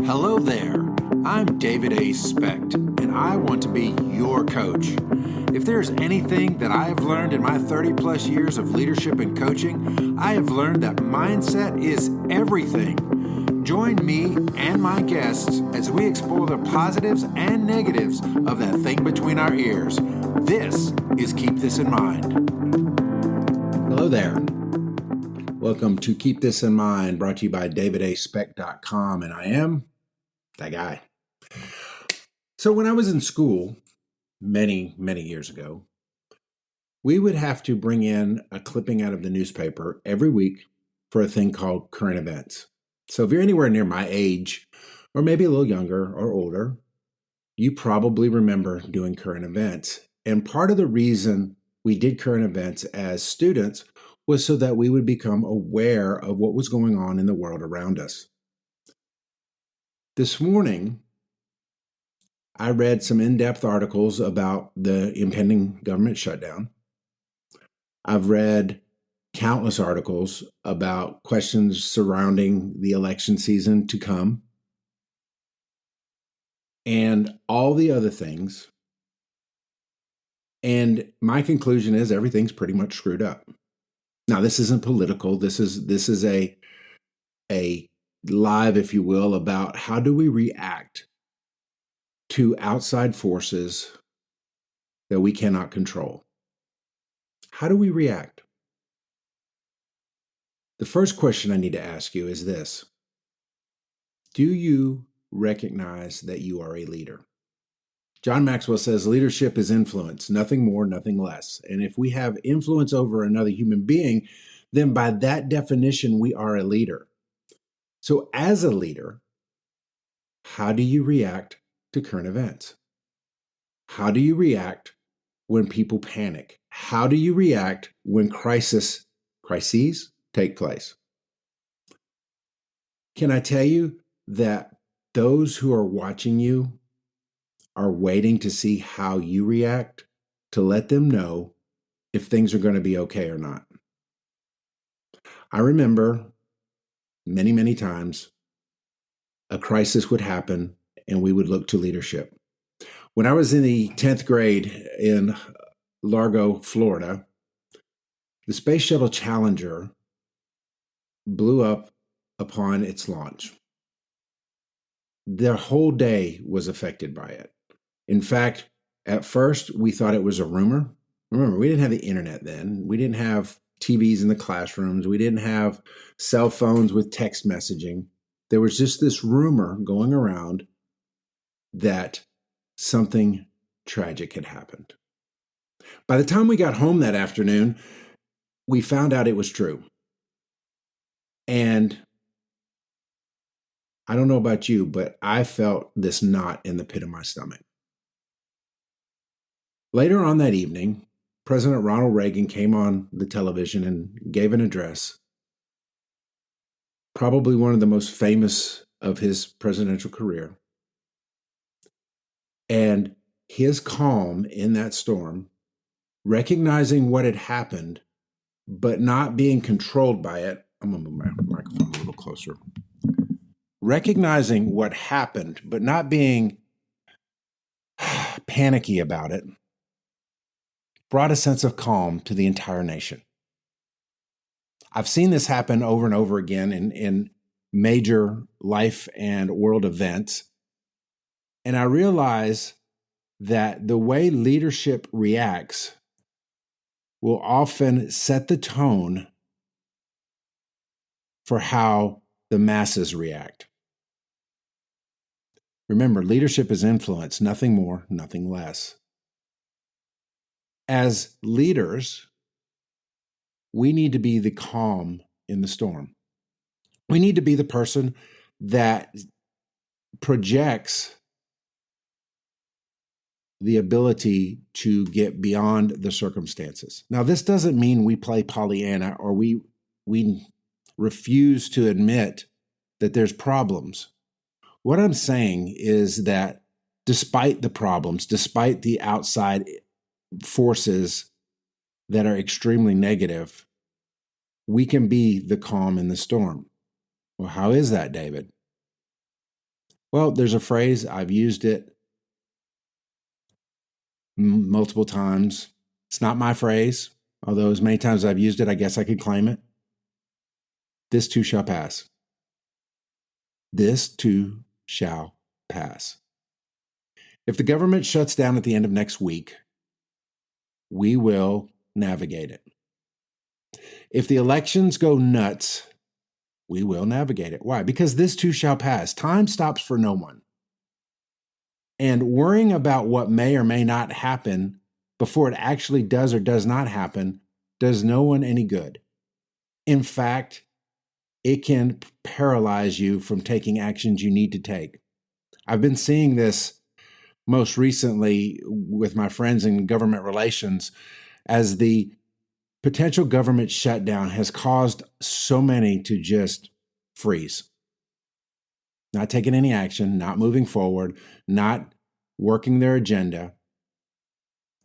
Hello there. I'm David A. Specht, and I want to be your coach. If there's anything that I have learned in my 30 plus years of leadership and coaching, I have learned that mindset is everything. Join me and my guests as we explore the positives and negatives of that thing between our ears. This is Keep This in Mind. Hello there. Welcome to Keep This in Mind, brought to you by davidaspecht.com, and I am that guy. So when I was in school many years ago, we would have to bring in a clipping out of the newspaper every week for a thing called current events. So if you're anywhere near my age, or maybe a little younger or older, you probably remember doing current events. And part of the reason we did current events as students was so that we would become aware of what was going on in the world around us. This morning, I read some in-depth articles about the impending government shutdown. I've read countless articles about questions surrounding the election season to come and all the other things. And my conclusion is everything's pretty much screwed up. Now, this isn't political. This is a live, if you will, about how do we react to outside forces that we cannot control. How do we react? The first question I need to ask you is this: do you recognize that you are a leader? John Maxwell says leadership is influence, nothing more, nothing less. And if we have influence over another human being, then by that definition, we are a leader. So as a leader, how do you react to current events? How do you react when people panic? How do you react when crises take place? Can I tell you that those who are watching you are waiting to see how you react to let them know if things are going to be okay or not? I remember many times a crisis would happen and we would look to leadership. When I was in the 10th grade in Largo, Florida, the Space Shuttle Challenger blew up upon its launch. The whole day was affected by it. In fact, at first, we thought it was a rumor. Remember, we didn't have the internet then. We didn't have TVs in the classrooms. We didn't have cell phones with text messaging. There was just this rumor going around that something tragic had happened. By the time we got home that afternoon, we found out it was true. And I don't know about you, but I felt this knot in the pit of my stomach. Later on that evening, President Ronald Reagan came on the television and gave an address, probably one of the most famous of his presidential career. And his calm in that storm, recognizing what had happened, but not being controlled by it. I'm going to move my microphone a little closer. Recognizing what happened, but not being panicky about it, brought a sense of calm to the entire nation. I've seen this happen over and over again in major life and world events. And I realize that the way leadership reacts will often set the tone for how the masses react. Remember, leadership is influence, nothing more, nothing less. As leaders, we need to be the calm in the storm. We need to be the person that projects the ability to get beyond the circumstances. Now, this doesn't mean we play Pollyanna or we refuse to admit that there's problems. What I'm saying is that despite the problems, despite the outside forces that are extremely negative, we can be the calm in the storm. Well, how is that, David? Well, there's a phrase, I've used it multiple times. It's not my phrase, although as many times as I've used it, I guess I could claim it. This too shall pass. This too shall pass. If the government shuts down at the end of next week, we will navigate it. If the elections go nuts, we will navigate it. Why? Because this too shall pass. Time stops for no one. And worrying about what may or may not happen before it actually does or does not happen does no one any good. In fact, it can paralyze you from taking actions you need to take. I've been seeing this most recently with my friends in government relations as the potential government shutdown has caused so many to just freeze. Not taking any action, not moving forward, not working their agenda.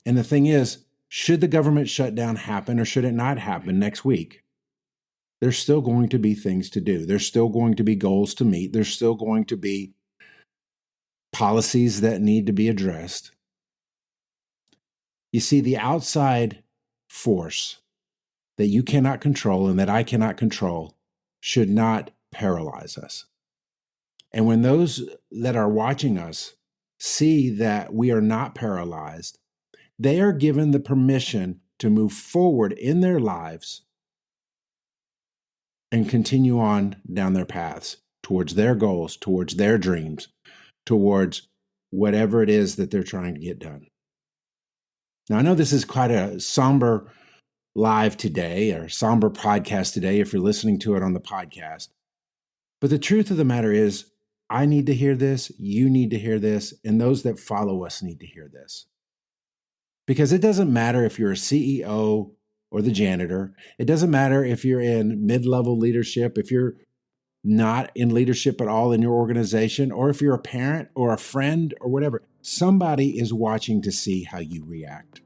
And the thing is, should the government shutdown happen or should it not happen next week, there's still going to be things to do. There's still going to be goals to meet. There's still going to be policies that need to be addressed. You see, the outside force that you cannot control and that I cannot control should not paralyze us. And when those that are watching us see that we are not paralyzed, they are given the permission to move forward in their lives and continue on down their paths towards their goals, towards their dreams, towards whatever it is that they're trying to get done. Now, I know this is quite a somber live today or somber podcast today if you're listening to it on the podcast. But the truth of the matter is, I need to hear this, you need to hear this, and those that follow us need to hear this. Because it doesn't matter if you're a CEO or the janitor. It doesn't matter if you're in mid-level leadership, if you're not in leadership at all in your organization, or if you're a parent or a friend or whatever. Somebody is watching to see how you react.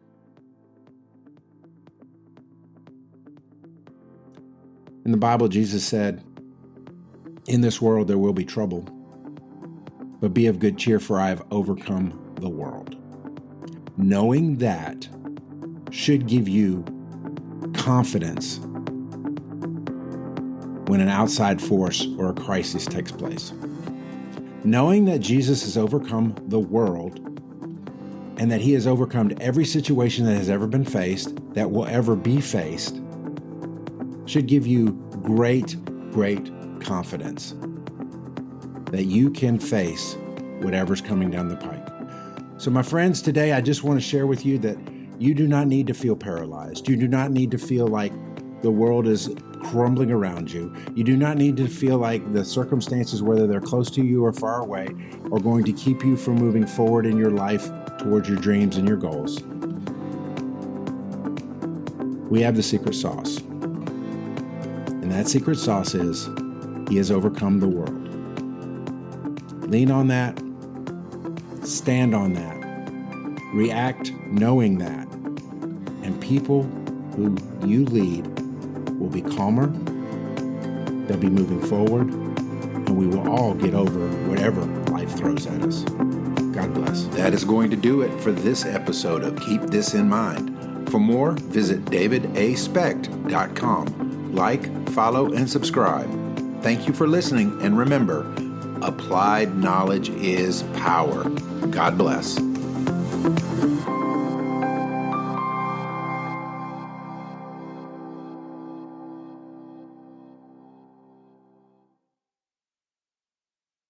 In the Bible, Jesus said, "In this world there will be trouble, but be of good cheer, for I have overcome the world." Knowing that should give you confidence when an outside force or a crisis takes place. Knowing that Jesus has overcome the world and that he has overcome every situation that has ever been faced, that will ever be faced, should give you great, great confidence that you can face whatever's coming down the pike. So my friends, today I just want to share with you that you do not need to feel paralyzed. You do not need to feel like the world is crumbling around you. You do not need to feel like the circumstances, whether they're close to you or far away, are going to keep you from moving forward in your life towards your dreams and your goals. We have the secret sauce. And that secret sauce is, he has overcome the world. Lean on that. Stand on that. React knowing that. And people who you lead will be calmer, they'll be moving forward, and we will all get over whatever life throws at us. God bless. That is going to do it for this episode of Keep This in Mind. For more, visit davidaspecht.com. Like, follow, and subscribe. Thank you for listening, and remember, applied knowledge is power. God bless.